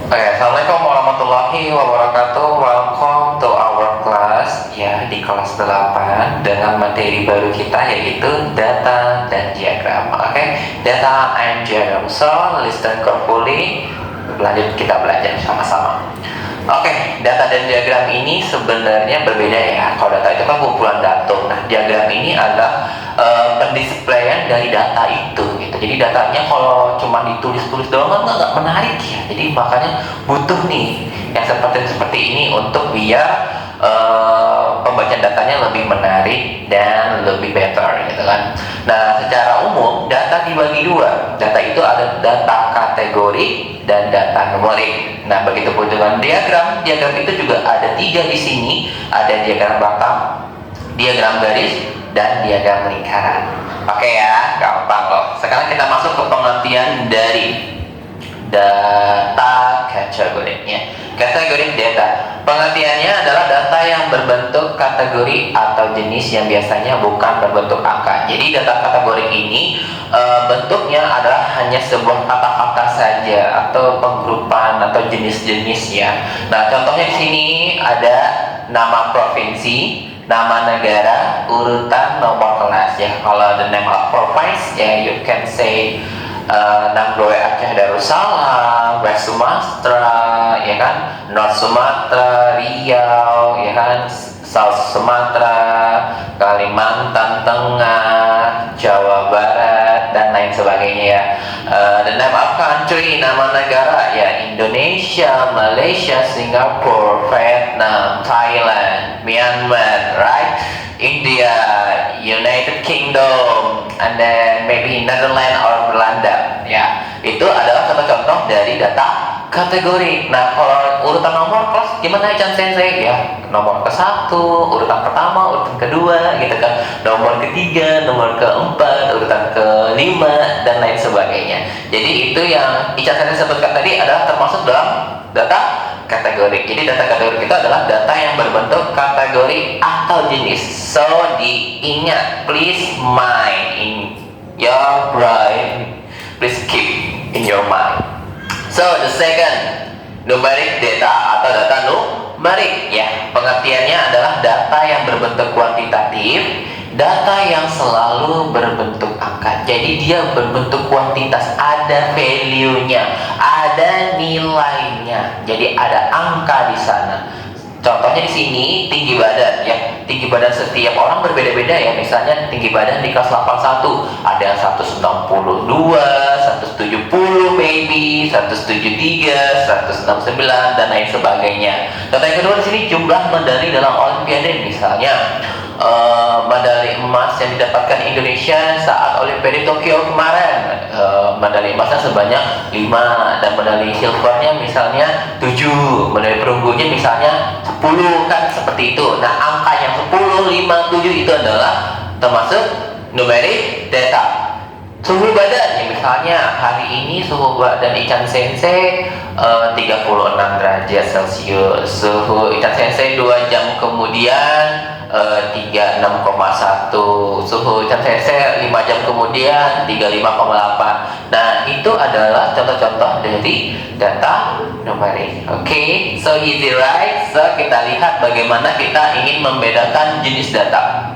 Oke, Assalamualaikum warahmatullahi wabarakatuh. Welcome to our class, ya, di kelas 8 dengan materi baru kita yaitu data dan diagram. Oke, data and diagram. So, listen carefully. Lanjut kita belajar sama-sama. Oke, data dan diagram ini sebenarnya berbeda ya. Kalau data itu kan kumpulan datum. Nah, diagram ini adalah pendisplayan dari data itu gitu. Jadi datanya kalau cuma ditulis-tulis doang kan nggak menarik ya. Jadi makanya butuh nih yang seperti ini untuk biar pembacaan datanya lebih menarik dan lebih better gitu kan. Nah, secara umum data dibagi dua. Data itu ada data kategori dan data numerik. Nah, begitu pun dengan diagram. Diagram itu juga ada tiga di sini. Ada diagram batang, diagram garis, dan diagram lingkaran. Oke ya, gampang loh. Sekarang kita masuk ke pengertian dari data kategorinya. Kategori data, pengertiannya adalah data yang berbentuk kategori atau jenis yang biasanya bukan berbentuk angka. Jadi data kategori ini bentuknya adalah hanya sebuah kata-kata saja atau penggrupan atau jenis-jenis ya. Nah, contohnya di sini ada nama provinsi, nama negara, urutan, nomor kelas ya. Kalau the name of province ya, you can say Nanggroe Aceh Darussalam, West Sumatra, ya kan, North Sumatra, Riau, ya kan, South Sumatra, Kalimantan Tengah, Jawa Barat, dan lain sebagainya ya. The name of country, nama negara ya, Indonesia, Malaysia, Singapore, Vietnam, Thailand, Myanmar, right? India, United Kingdom, and then maybe Netherlands or Belanda. Ya, itu adalah contoh-contoh dari data kategori. Nah, kalau urutan nomor kelas gimana Chan Sensei? Ya, nomor ke-1, urutan pertama, urutan kedua, gitu kan. Nomor ketiga, nomor keempat, urutan kelima, dan lain sebagainya. Jadi itu yang Ica Sensei sebutkan tadi adalah termasuk dalam data kategori. Jadi data kategori itu adalah data yang berbentuk kategori atau jenis. So diingat, please mind in your brain, please keep in your mind. So the second, numeric data atau data numerik ya. Pengertiannya adalah data yang berbentuk kuantitatif, data yang selalu berbentuk angka. Jadi dia berbentuk kuantitas, ada value-nya, ada nilainya. Jadi ada angka di sana. Contohnya di sini tinggi badan ya. Tinggi badan setiap orang berbeda-beda ya. Misalnya tinggi badan di kelas 81 ada yang 162, 170 maybe, 173, 169 dan lain sebagainya. Contoh yang kedua di sini jumlah medali dalam olimpiade misalnya. Medali emas yang didapatkan Indonesia saat Olimpiade Tokyo kemarin, medali emasnya sebanyak 5 dan medali silvernya misalnya 7, medali perunggunya misalnya 10, kan seperti itu. Nah, angka yang 10, 5, 7 itu adalah termasuk numeric data. Suhu badan ya, misalnya hari ini suhu badan Ican Sensei 36 derajat Celcius. Suhu Ican Sensei 2 jam kemudian 36,1. Suhu Ican Sensei 5 jam kemudian 35,8. Nah, itu adalah contoh-contoh dari data numerik. Oke, so easy right? So kita lihat bagaimana kita ingin membedakan jenis data.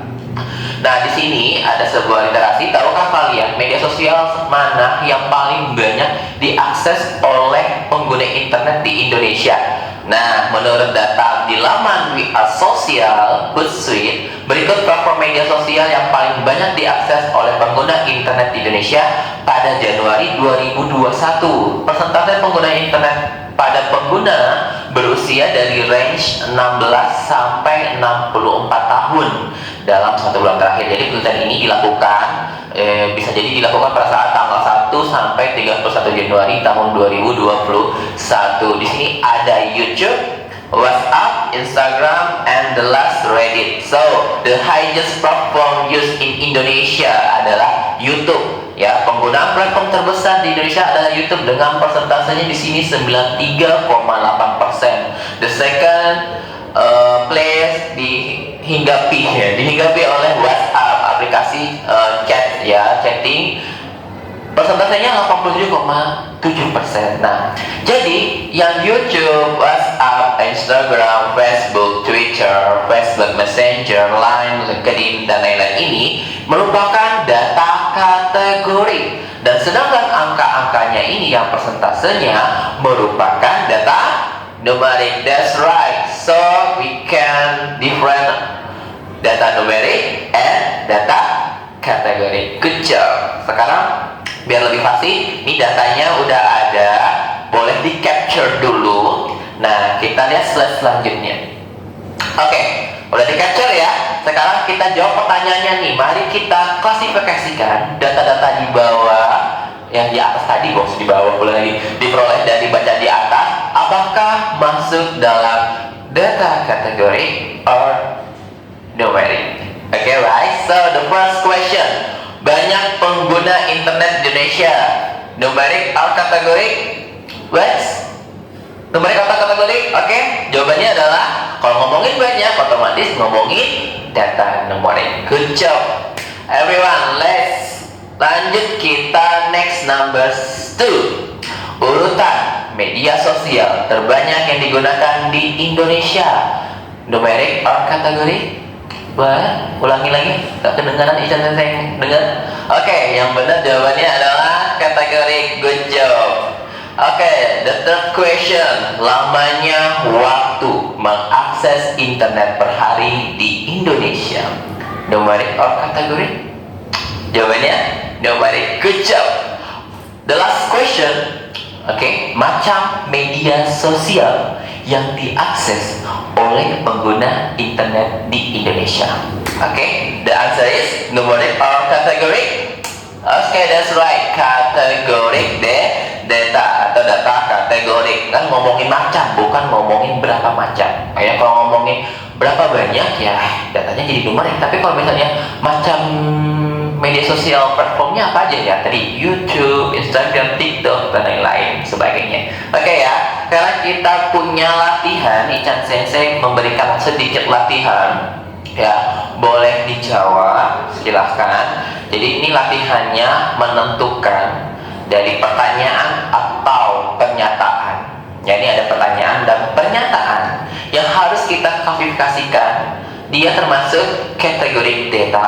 Nah, di sini ada sebuah literasi. Tahukah kalian media sosial mana yang paling banyak diakses oleh pengguna internet di Indonesia? Nah, menurut data di laman We Are Social Hootsuite, berikut platform media sosial yang paling banyak diakses oleh pengguna internet di Indonesia pada Januari 2021. Persentase pengguna internet pada pengguna berusia dari range 16 sampai 64 tahun dalam 1 bulan terakhir. Jadi penelitian ini dilakukan bisa jadi dilakukan pada saat tanggal 1 sampai 31 Januari tahun 2021. Di sini ada YouTube, WhatsApp, Instagram, and the last Reddit. So the highest platform used in Indonesia adalah YouTube. Ya, penggunaan platform terbesar di Indonesia adalah YouTube dengan persentasenya di sini 93,8%. The second place dihinggapi oleh WhatsApp, aplikasi chat ya, chatting Persentasenya 87,7%. Nah, jadi yang YouTube, WhatsApp, Instagram, Facebook, Twitter, Facebook Messenger, Line, LinkedIn, dan lain-lain ini merupakan data kategori. Dan sedangkan angka-angkanya ini yang persentasenya merupakan data numerik. That's right. So we can different data numerik and data kategori. Good job. Sekarang biar lebih pasti, ini datanya udah ada, boleh di capture dulu. Nah, kita lihat slide selanjutnya. Oke, udah di capture ya. Sekarang kita jawab pertanyaannya nih. Mari kita klasifikasikan data-data di bawah, yang di atas tadi, bos, di bawah boleh lagi diperoleh dan dibaca di atas. Apakah masuk dalam data kategori or numeric? Okay, right? So the first question. Banyak pengguna internet di Indonesia. Numerik atau kategori? What? Numerik atau kategori? Oke, jawabannya adalah kalau ngomongin banyak, otomatis ngomongin data numerik. Good job, everyone. Let's lanjut, kita next number 2. Urutan media sosial terbanyak yang digunakan di Indonesia. Numerik atau kategori? Wah, ulangi lagi, gak kedengaran Ican Sensei dengar? Oke, yang benar jawabannya adalah kategori. Good job. Oke, the third question. Lamanya waktu mengakses internet per hari di Indonesia. Numerik atau kategori? Jawabannya numerik. Good job. The last question. Oke, macam media sosial yang diakses oleh pengguna internet di Indonesia. Oke, the answer is numerik or kategori? Oke, that's right, kategori. Data atau data kategori. Kan ngomongin macam, bukan ngomongin berapa macam. Kayak kalau ngomongin berapa banyak, ya datanya jadi numerik. Tapi kalau misalnya macam media sosial platformnya apa aja ya? Tadi YouTube, Instagram, TikTok, dan lain-lain sebagainya. Oke ya, sekarang kita punya latihan. Ican Sensei memberikan sedikit latihan. Ya, boleh dijawab, silahkan. Jadi ini latihannya menentukan dari pertanyaan atau pernyataan. Ya, ini ada pertanyaan dan pernyataan yang harus kita klasifikasikan. Dia termasuk kategori data,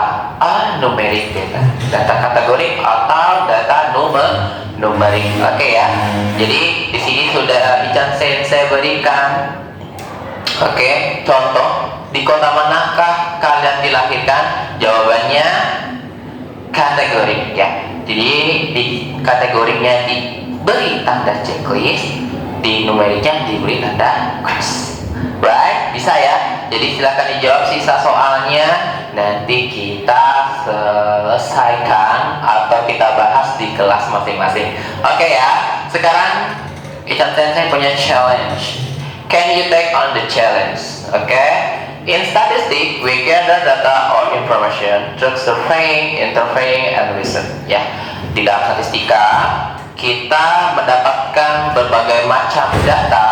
numerik data, data kategori atau data numerik. Oke ya. Jadi di sini sudah Ican Sensei berikan. Oke, contoh, di kota manakah kalian dilahirkan? Jawabannya kategori ya. Jadi di kategorinya diberi tanda checklist, di numeriknya diberi tanda cross. Right? Bisa ya? Jadi silakan dijawab sisa soalnya, nanti kita selesaikan atau kita bahas di kelas masing-masing. Oke ya. Sekarang Ican Sensei punya challenge. Can you take on the challenge? Okay? In statistics, we gather data or information through surveying, interviewing, and research. Ya, di dalam statistika kita mendapatkan berbagai macam data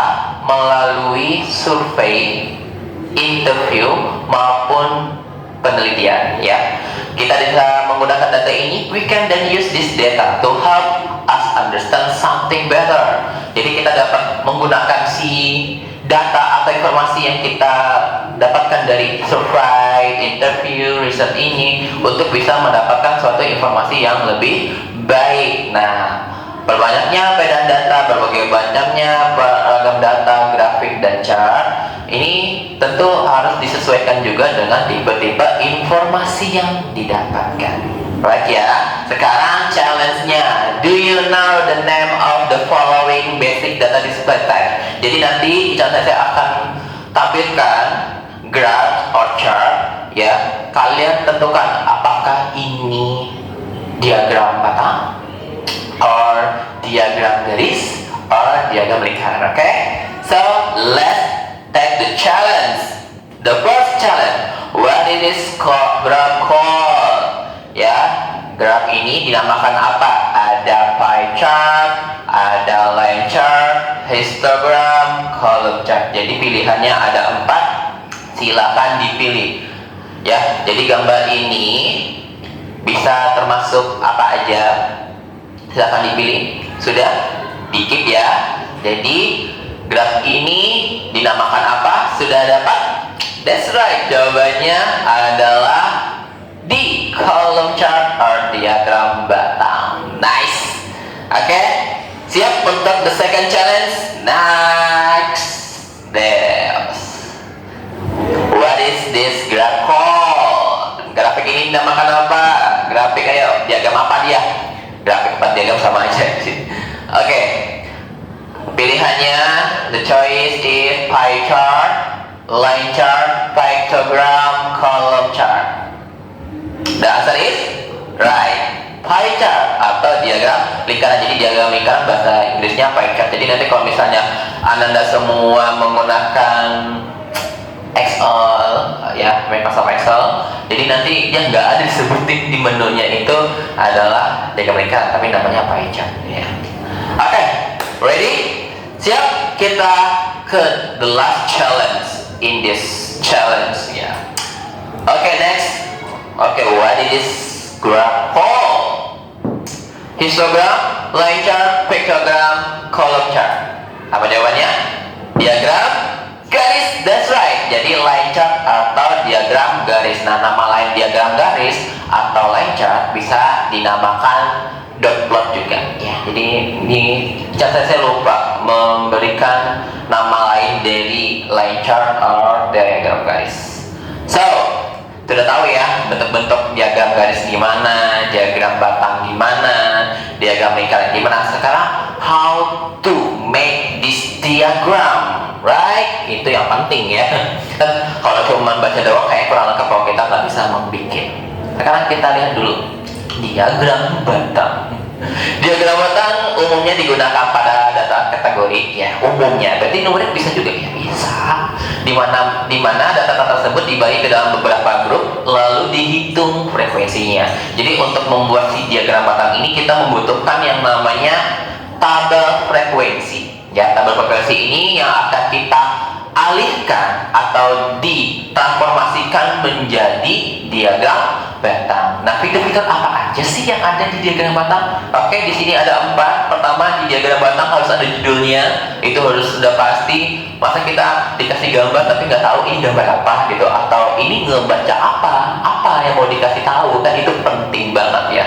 melalui survei, interview maupun penelitian. Ya, kita bisa menggunakan data ini. We can then use this data to help us understand something better. Jadi kita dapat menggunakan si data atau informasi yang kita dapatkan dari survei, interview, riset ini untuk bisa mendapatkan suatu informasi yang lebih baik. Nah, perbanyaknya pedan data, berbagai macamnya beragam data, grafik, dan chart ini tentu harus disesuaikan juga dengan tipe-tipe informasi yang didapatkan. Right ya. Sekarang challenge-nya, do you know the name of the following basic data display type? Jadi nanti Ican Sensei akan tampilkan graph or chart ya. Kalian tentukan apakah ini diagram patah or diagram garis or diagram lingkaran. Oke? So let's take the challenge. The first challenge, what it is called, graph called? Ya, graph ini dinamakan apa? Ada pie chart, ada line chart, histogram, column chart. Jadi pilihannya ada 4. Silakan dipilih. Ya, jadi gambar ini bisa termasuk apa aja? Silahkan dipilih. Sudah? Dikip ya. Jadi graf ini dinamakan apa? Sudah dapat? That's right. Jawabannya adalah D, column chart or diagram batang. Nice. Oke. Siap untuk the second challenge? Next. There. What is this graph called? Grafik ini dinamakan apa? Grafik, ayo, diagram apa dia? Grafik 4 diagram sama aja. Oke. Pilihannya, the choice is pie chart, line chart, pictogram, column chart. The answer is right. Pie chart atau diagram lingkaran. Jadi diagram lingkaran bahasa Inggrisnya pie chart. Jadi nanti kalau misalnya Ananda semua menggunakan Excel, ya, Microsoft Excel, jadi nanti yang nggak ada disebutin di menunya itu adalah diagram lingkaran, tapi namanya pie chart. Ya. Oke, ready? Siap? Kita ke the last challenge in this challenge. Ya. Oke, next. Oke, what is this graph called? Histogram, line chart, pictogram, column chart. Apa jawabannya? Diagram garis. That's right. Jadi line chart atau diagram garis. Nah, nama lain diagram garis atau line chart bisa dinamakan dot plot juga. Ya, jadi ini saya lupa memberikan nama lain dari line chart or diagram garis. So, sudah tahu ya bentuk-bentuk diagram garis gimana, diagram batang gimana, diagram lingkaran gimana. Sekarang how to make this diagram, right? Itu yang penting ya. Kalau cuma baca doang kayak kurang lengkap kalau kita nggak bisa membuat. Sekarang kita lihat dulu diagram batang. Diagram batang umumnya digunakan pada data kategori, ya, umumnya. Berarti numerik bisa juga, ya, bisa. Dimana data-data tersebut dibagi ke dalam beberapa grup lalu dihitung frekuensinya. Jadi untuk membuat si diagram batang ini kita membutuhkan yang namanya tabel frekuensi. Ya, tabel frekuensi ini yang akan kita alihkan atau ditransformasikan menjadi diagram batang. Nah, fitur-fitur apa aja sih yang ada di diagram batang? Oke, di sini ada 4. Pertama, di diagram batang harus ada judulnya. Itu harus sudah pasti. Masa kita dikasih gambar tapi nggak tahu ini gambar apa gitu, atau ini ngebaca apa yang mau dikasih tahu, kan itu penting banget ya.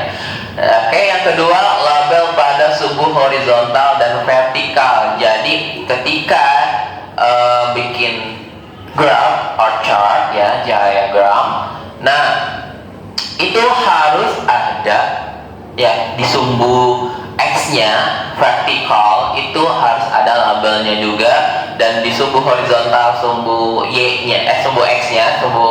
Oke, yang kedua, label pada sumbu horizontal dan vertikal. Jadi ketika bikin graph or chart, ya, diagram, nah itu harus ada, ya, di sumbu X-nya vertikal itu harus ada labelnya juga, dan di sumbu horizontal, sumbu Y-nya, sumbu X-nya, sumbu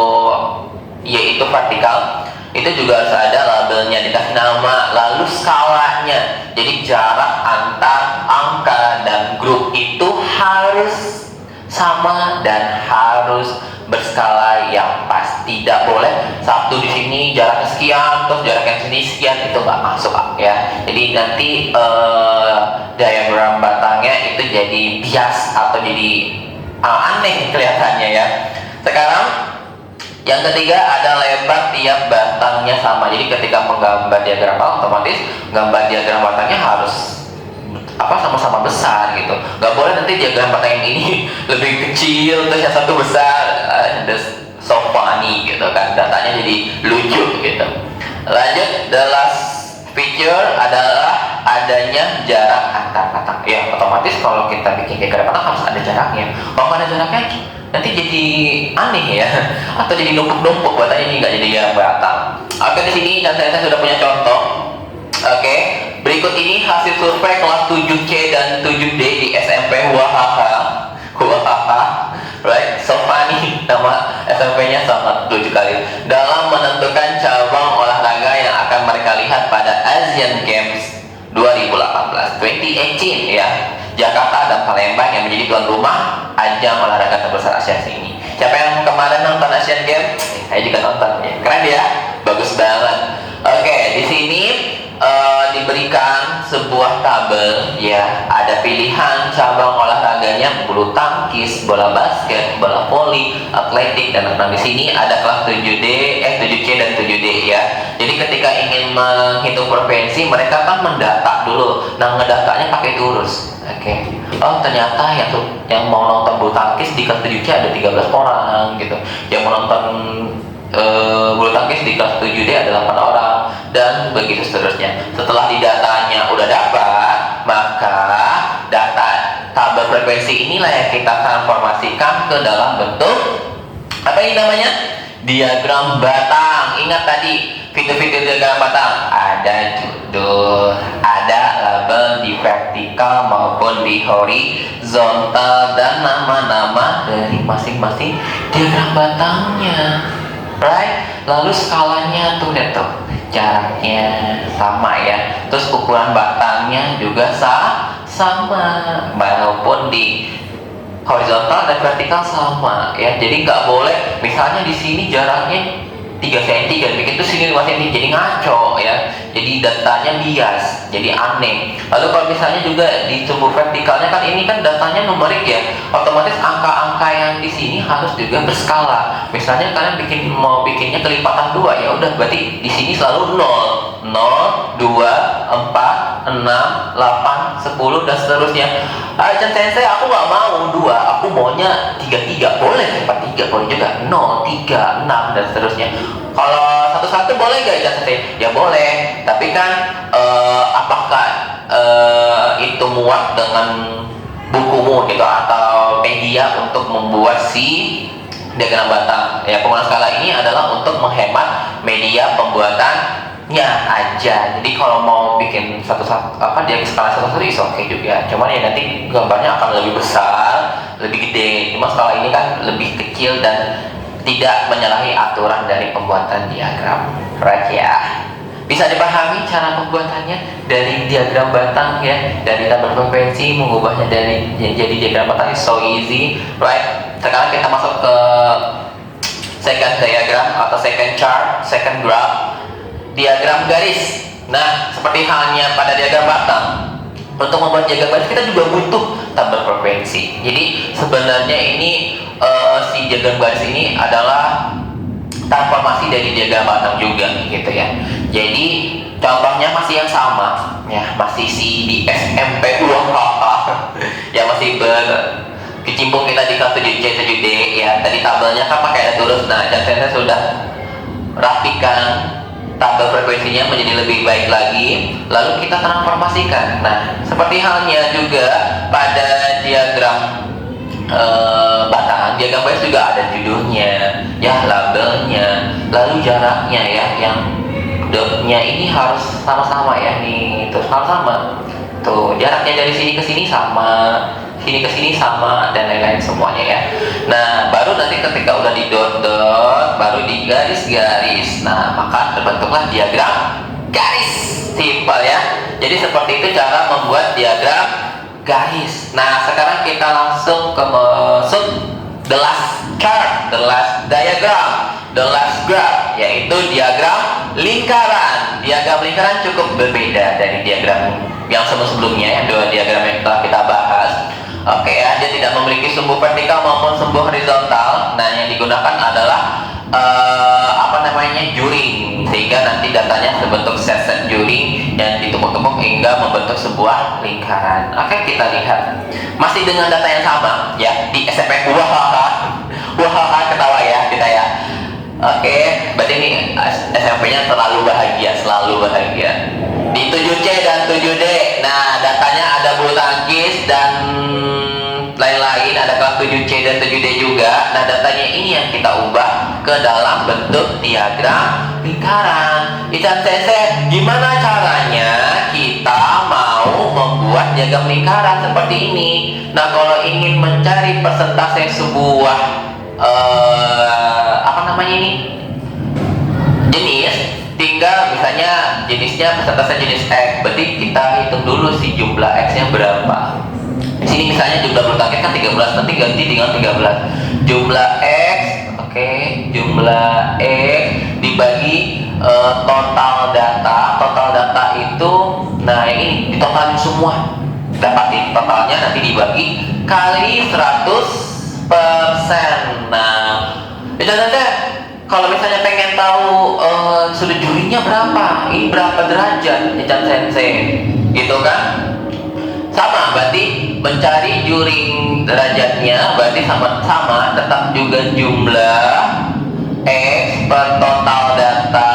Y itu vertikal, itu juga harus ada labelnya, dikasih nama, lalu skalanya. Jadi jarak antar angka dan grup itu harus sama dan harus berskala yang pas. Tidak boleh satu di sini jaraknya sekian, terus jarak yang sini sekian, itu nggak masuk ya. Jadi nanti diagram batangnya itu jadi bias atau jadi aneh kelihatannya ya. Sekarang yang ketiga ada lebar tiap batangnya sama. Jadi ketika menggambar diagram batang, otomatis gambar diagram batangnya harus sama-sama besar gitu. Nggak boleh nanti diagram batang yang ini lebih kecil terus yang satu besar. So funny gitu kan, datanya jadi lucu gitu. Lanjut, the last feature adalah adanya jarak antar batang. Ya, otomatis kalau kita bikin diagram batang harus ada jaraknya. Kalau nggak ada jaraknya nanti jadi aneh ya, atau jadi numpuk-numpuk batangnya, ini nggak jadi diagram batang. Oke, di sini saya sudah punya contoh. Oke, berikut ini hasil survei kelas 7C dan 7D di SMP Wahaha. Right, so funny, nama SMP-nya sangat lucu kali. Dalam menentukan cabang olahraga yang akan mereka lihat pada Asian Games 2018 ya, Jakarta dan Palembang yang menjadi tuan rumah ajang olahraga terbesar Asia ini. Siapa yang kemarin nonton Asian Games? Saya juga nonton ya. Keren ya, bagus banget. Oke, di sini diberikan sebuah tabel ya, ada pilihan cabang olahraganya bulu tangkis, bola basket, bola voli, atletik, dan renang. Di sini ada kelas 7C dan 7D ya. Jadi ketika ingin menghitung frekuensi, mereka kan mendata dulu. Nah, ngedatanya pakai turus. Oke. Oh, ternyata yang mau nonton bulu tangkis di kelas 7C ada 13 orang gitu. Yang mau nonton bulu tangkis di kelas 7D ada 8 orang, dan begitu seterusnya. Setelah di datanya udah dapat, maka data tabel frekuensi inilah yang kita transformasikan ke dalam bentuk apa ini namanya? Diagram batang. Ingat tadi fitur-fitur diagram batang, ada judul, ada label di vertikal maupun di horizontal, dan nama-nama dari masing-masing diagram batangnya. Right? Lalu skalanya tuh lihat tuh, jaraknya sama ya. Terus ukuran batangnya juga sama, maupun di horizontal dan vertikal sama ya. Jadi nggak boleh misalnya di sini jaraknya 3 cm dan bikin tuh sini 5 cm, jadi ngaco ya. Jadi datanya bias, jadi aneh. Lalu kalau misalnya juga di sumbu vertikalnya kan ini kan datanya numerik ya, otomatis angka-angka yang di sini harus juga berskala. Misalnya kalian mau bikinnya kelipatan 2, ya udah berarti di sini selalu 0, 0, 2, 4, 6, 8, 10 dan seterusnya. Sensei, aku nggak mau 2, aku maunya 3, boleh, 4, 3 boleh juga, 0, 3, 6 dan seterusnya. Kalau satu-satu boleh nggak sensei? Ya boleh, tapi kan apakah itu muat dengan bukumu gitu atau media untuk membuat si diagram batang? Ya, penggunaan skala ini adalah untuk menghemat media pembuatannya aja. Jadi kalau mau bikin dia skala satu-satu is oke juga. Cuman ya nanti gambarnya akan lebih besar, lebih gede. Cuma skala ini kan lebih kecil dan tidak menyalahi aturan dari pembuatan diagram. Right ya. Bisa dipahami cara pembuatannya dari diagram batang ya, dari tabel frekuensi mengubahnya dari jadi diagram batang is so easy, right? Sekarang kita masuk ke second diagram atau second chart, second graph, diagram garis. Nah, seperti halnya pada diagram batang, untuk membuat diagram garis kita juga butuh tabel frekuensi. Jadi sebenarnya ini si diagram garis ini adalah transformasi dari diagram batang juga gitu ya. Jadi contohnya masih yang sama ya, masih si di SMP ya, masih berkecimpung kita di kelas 7C 7D ya. Tadi tabelnya kan pakai ada turus. Nah, saya sudah rapikan tabel frekuensinya menjadi lebih baik lagi, lalu kita transformasikan. Nah, seperti halnya juga pada diagram batang, diagram garis juga ada judulnya ya, labelnya, lalu jaraknya ya, yang dotnya ini harus sama-sama ya, nih terus harus sama tuh, jaraknya dari sini ke sini sama, sini ke sini sama, dan lain-lain semuanya ya. Nah, baru nanti ketika udah di dot-dot, baru di garis-garis, nah maka terbentuklah diagram garis. Simpel ya. Jadi seperti itu cara membuat diagram garis. Nah, sekarang kita langsung ke masuk the last chart, the last diagram, the last graph, yaitu diagram lingkaran. Diagram lingkaran cukup berbeda dari diagram yang sebelumnya, yang dua diagram yang telah kita bahas. Oke ya, dia tidak memiliki sumbu vertikal maupun sumbu horizontal. Nah, yang digunakan adalah juring, sehingga nanti datanya sebentuk set-set juring dan ditumpuk-tumpuk hingga membentuk sebuah lingkaran. Oke, kita lihat masih dengan data yang sama ya, di SMP. Wahaha, ketawa ya kita ya. Oke, berarti ini SMP-nya selalu bahagia di 7C dan 7D. Nah, datanya ada bulu tangkis dan lain-lain, ada kelas 7C dan 7D juga. Nah, datanya ini yang kita ubah ke dalam bentuk diagram lingkaran. Sensei, gimana caranya kita mau membuat diagram lingkaran seperti ini? Nah, kalau ingin mencari persentase sebuah jenis, tinggal misalnya jenisnya persentase jenis X, berarti kita hitung dulu si jumlah X nya berapa. Di sini misalnya jumlah bulu tangkis kan 13, nanti ganti dengan 13. Jumlah X, oke, jumlah X dibagi total data itu, nah ini ditotalin semua. dapatin totalnya, nanti dibagi kali 100%. Nah, Anda kalau misalnya pengen tahu sudut jurinya berapa, ini berapa derajat Ican Sensei, gitu kan? Sama, berarti mencari juring derajatnya berarti sama tetap juga jumlah X per total data,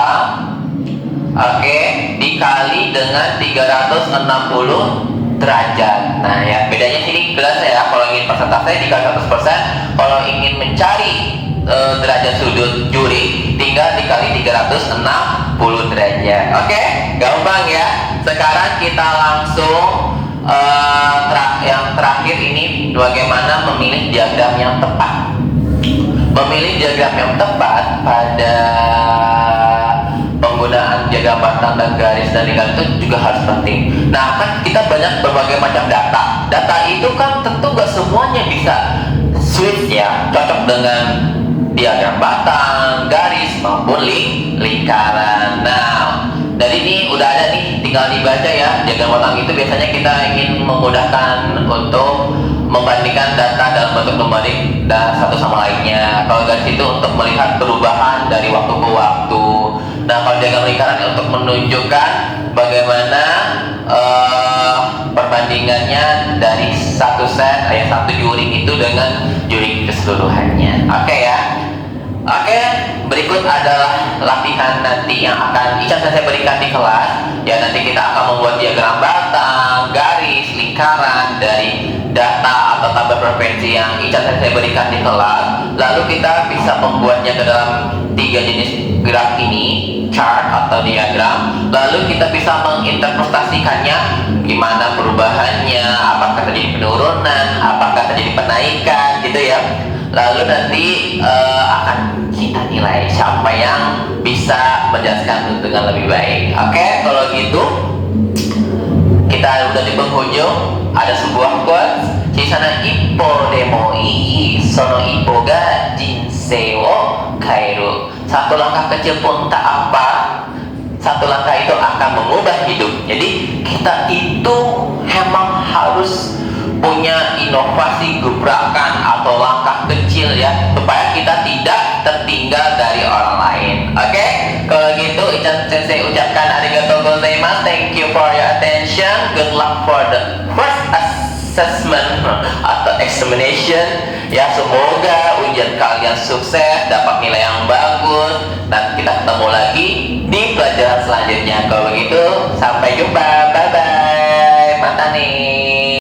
oke, dikali dengan 360 derajat. Nah ya, bedanya sini jelas ya, kalau ingin persentase dikali 100%, kalau ingin mencari derajat sudut juring tinggal dikali 360 derajat. Oke, gampang ya. Sekarang kita langsung yang terakhir ini, bagaimana memilih diagram yang tepat. Memilih diagram yang tepat pada penggunaan diagram batang dan garis dan lingkaran itu juga harus penting. Nah, kan kita banyak berbagai macam data. Data itu kan tentu gak semuanya bisa switch ya, cocok dengan diagram batang, garis maupun lingkaran. Nah, dari ini udah ada nih, tinggal dibaca ya. Diagram batang itu biasanya kita ingin memudahkan untuk membandingkan data dalam bentuk numerik dan satu sama lainnya. Kalau garis itu untuk melihat perubahan dari waktu ke waktu. Nah, kalau diagram lingkaran untuk menunjukkan bagaimana perbandingannya dari satu set, satu juring itu dengan juring keseluruhannya. Oke ya. Oke, berikut adalah latihan nanti yang akan Ican saya berikan di kelas. Ya, nanti kita akan membuat diagram batang, garis, lingkaran dari data atau tabel frekuensi yang Ican saya berikan di kelas. Lalu kita bisa membuatnya ke dalam 3 jenis graf ini, chart atau diagram. Lalu kita bisa menginterpretasikannya, gimana perubahannya, apakah terjadi penurunan, apakah terjadi penaikan, gitu ya. Lalu nanti akan kita nilai siapa yang bisa menjelaskan dengan lebih baik. Oke, kalau gitu kita udah di penghujung. Ada sebuah quotes, Chisana ippo demo ii sono ippo ga jinsei wo kairu. Satu langkah kecil pun tak apa, satu langkah itu akan mengubah hidup. Jadi kita itu memang harus punya inovasi, gebrakan atau langkah kecil ya, supaya kita tidak tertinggal dari orang lain. Oke, kalau gitu Ican Sensei ucapkan arigatou gozaimasu, thank you for your attention, good luck for the first assessment atau examination ya. Semoga ujian kalian sukses, dapat nilai yang bagus, dan kita ketemu lagi di pelajaran selanjutnya. Kalau begitu, sampai jumpa.